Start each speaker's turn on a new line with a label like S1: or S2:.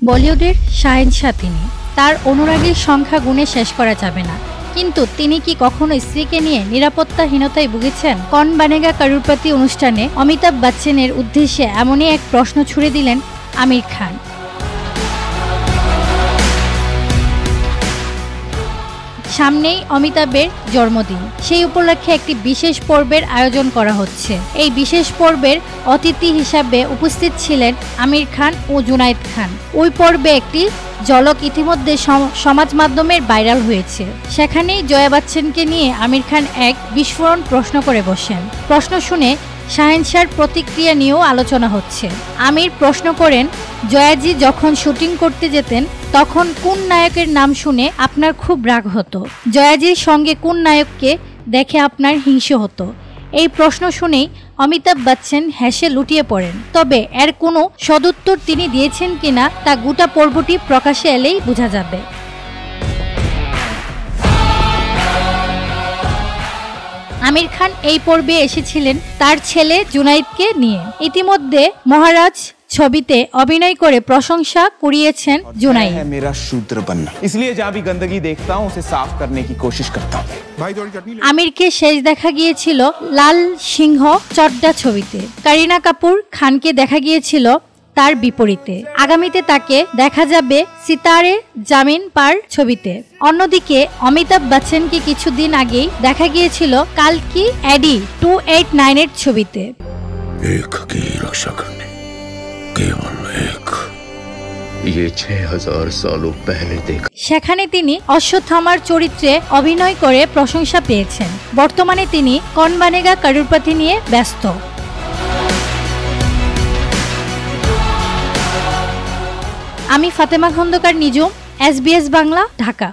S1: বলিউডের শাহেনশাহ তিনি, তার অনুরাগীর সংখ্যা গুণে শেষ করা যাবে না। কিন্তু তিনি কি কখনো স্ত্রীকে নিয়ে নিরাপত্তাহীনতায় ভুগেছেন? কৌন বনেগা করোড়পতি অনুষ্ঠানে অমিতাভ বচ্চনের উদ্দেশ্যে এমনই এক প্রশ্ন ছুড়ে দিলেন আমির খান। সামনেই অমিতাভের জন্মদিন, সেই উপলক্ষে একটি বিশেষ পর্বের আয়োজন করা হচ্ছে। এই বিশেষ পর্বের অতিথি হিসাবে উপস্থিত ছিলেন আমির খান ও জুনায়েদ খান। ওই পর্বে একটি ঝলক ইতিমধ্যে সমাজ মাধ্যমের ভাইরাল হয়েছে। সেখানেই জয়া বচ্চনকে নিয়ে আমির খান এক বিস্ফোরণ প্রশ্ন করে বসেন। প্রশ্ন শুনে শাহেনশাহর প্রতিক্রিয়া নিয়েও আলোচনা হচ্ছে। আমির প্রশ্ন করেন, জয়াজি যখন শুটিং করতে যেতেন তখন কোন নায়কের নাম শুনে আপনার খুব রাগ হতো? জয়াজির সঙ্গে কোন নায়ককে দেখে আপনার হিংসে হতো? এই প্রশ্ন শুনেই অমিতাভ বচ্চন হেসে লুটিয়ে পড়েন। তবে এর কোনো সদুত্তর তিনি দিয়েছেন কিনা তা গোটা পর্বটি প্রকাশে এলেই বোঝা যাবে। আমির খান এই পর্বে এসেছিলেন তার ছেলে জুনায়েদকে নিয়ে। ইতিমধ্যে মহারাজ ছবিতে অভিনয় করে প্রশংসা কুড়িয়েছেন জুনায়েদ।
S2: मेरा शूद्र बनना, इसलिए जहाँ भी गंदगी देखता हूँ उसे साफ करने की कोशिश करता हूँ।
S1: আমিরকে শেষ দেখা গিয়েছিল লাল সিংহ চড্ডা ছবিতে। করিনা কাপুর খানকে দেখা গিয়েছিল তার বিপরীতে। আগামীতে তাকে দেখা যাবে সিতারে জামিন পার ছবিতে। অন্যদিকে অমিতাভ বচ্চনকে কিছুদিন আগেই দেখা গিয়েছিল কালকি এডি 289 এর ছবিতে। সেখানে তিনি অশ্বত্থামার চরিত্রে অভিনয় করে প্রশংসা পেয়েছেন। বর্তমানে তিনি কৌন বনেগা করোড়পতি নিয়ে ব্যস্ত। আমি ফাতেমা খন্দকার নিজুম, SBS বাংলা, ঢাকা।